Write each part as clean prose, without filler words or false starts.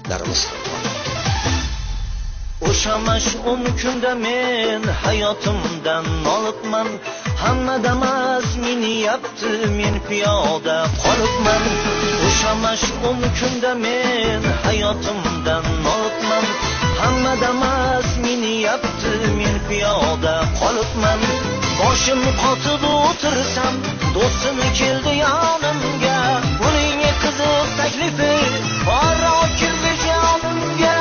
larimiz O'sha mash'um kunda men hayotimdan nolibman. Hammada emas meni yapti, men piyoda qolibman. O'sha mash'um kunda men hayotimdan nolibman. Hammada emas meni yapti, men piyoda qolibman. Boshim qotib o'tirsam, do'stim keldi yonimga. Uning qiziq taklifi ora kirdi jonimga.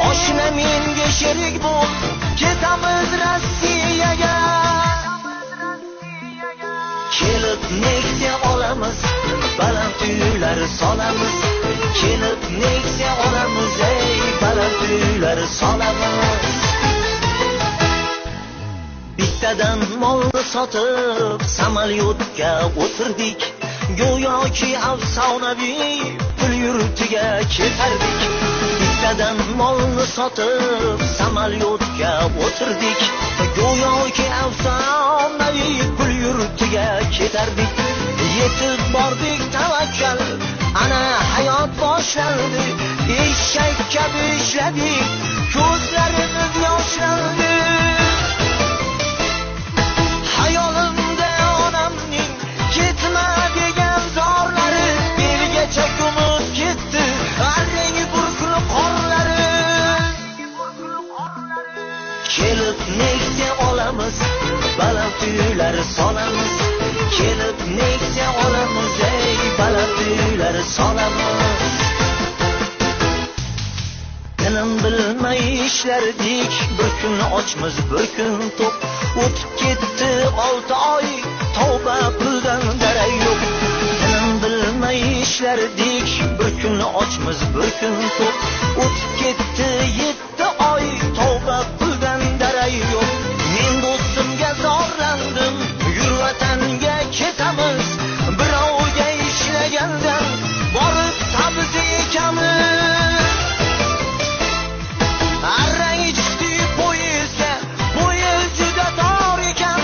Oshna menga sherik bo'l, ketamiz Rossiyaga. Kelib Nexia olamiz, baland uylar solamiz. Kelib Nexia olamiz, ey baland uylar solamiz. Bittadan molni sotib, samolyotga o'tirdik. Go'yoki afsonaviy pul yurtiga ketardik. Bittadan molni sotib, samolyotga o'tirdik. Go'yoki afsonaviy pul yurtiga ketardik. Yetib bordik tavakkal, ana hayot boshlandi. Eshak kabi ishladik, ko'zlarimiz yoshlandi. Hayolimda onamning ketma degan zorlari, belgacha ko'mib ketdi arang burkli qorlari. Kelib Nexia olamiz, baland uylar solamiz. Kelib Nexia olamiz, ey baland uylar solamiz. Tinim bilmay ishlardik, bir kun ochmiz, bir kun to'q. O'tib ketdi 6 oy, tavba puldan darak yo'q. Tinim bilmay ishlardik, bir kun ochmiz, bir kun to'q. O'tib ketdi 7 oy, tavba puldan darak yo'q. Men do'stimga zorlandim, yur vatanga ketamiz. Birovga ishlagandan borib sabzi ekamiz. Arrang chiqdi poyezdga, poyezd juda tor ekan.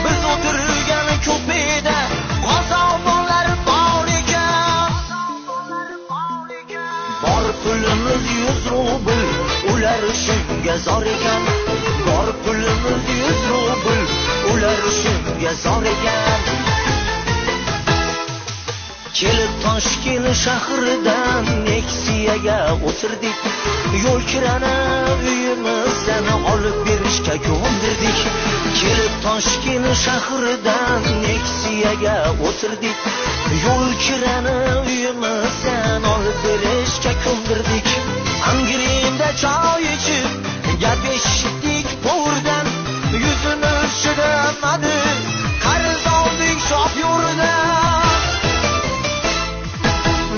Biz o'tirgan kupeda qozonlar bor ekan. Bor pulimiz 100 rubl, ular shunga zor ekan. Bor pulimiz 100 rubl, ular shunga zor ekan. Kelib Toshkent shahridan Nexiaga o'tirdik. Yo'lkirani uyimizdan olib berishga ko'ndirdik. Kelib Toshkent shahridan Nexiaga o'tirdik. Yo'lkirani uyimizdan olib berishga ko'ndirdik. Angrinda choy ichib, gapeshdik povurdan. Yuzini chidamadi, qarz oldik shofyordan.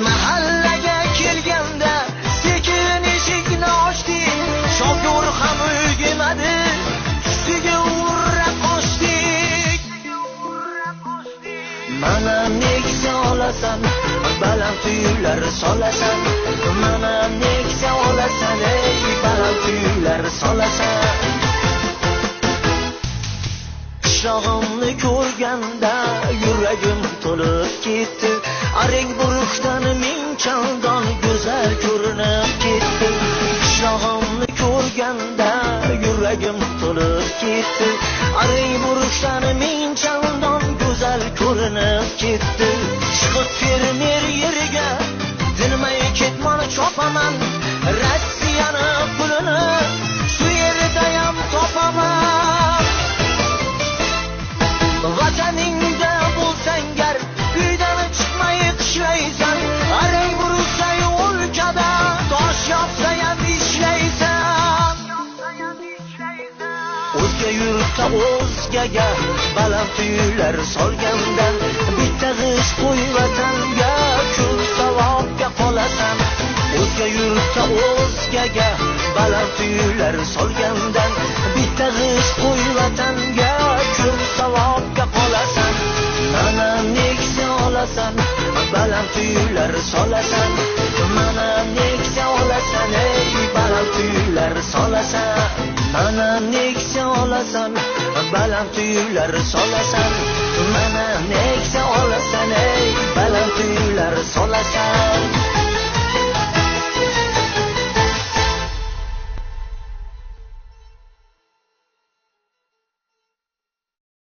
Mahallaga kelganda sekin eshikni ochdik. Shofyor ham ulgurmadi, ustiga urra qochdik. Mana Nexia olasan, baland uylar solasan. Mana Nexia olasan, ey baland uylar solasan. Qishlog'imni ko'rganda yuragim to'lib ketdi. Arang buruqdan ming chandon go'zal ko'rinib ketdi. Qishlog'imni ko'rganda yuragim to'lib ketdi. Arang buruqdan ming chandon go'zal ko'rinib ketdi. Chiqib fermer yeriga dinmay ketmon chopaman. Rossiyani pulini shu yerda ham topaman. Vataningda bo'lsang gar, uydan chiqmay qishlaysan. Arang buruqsa o'lkada tosh yopsa ham ishlaysan. O'zga yurtda o'zgaga baland uylar solgandan bitta g'ish qo'y vatanga, ko'p savobga qolasan. O'zga yurtda o'zgaga baland uylar solgandan bitta g'ish qo'y vatanga, ko'p savobga qolasan. Mana Nexia olasan, baland uylar solasan. Mana Nexia olasan, ey baland uylar solasan. Mana Nexia olasan, baland uylar solasan. solasan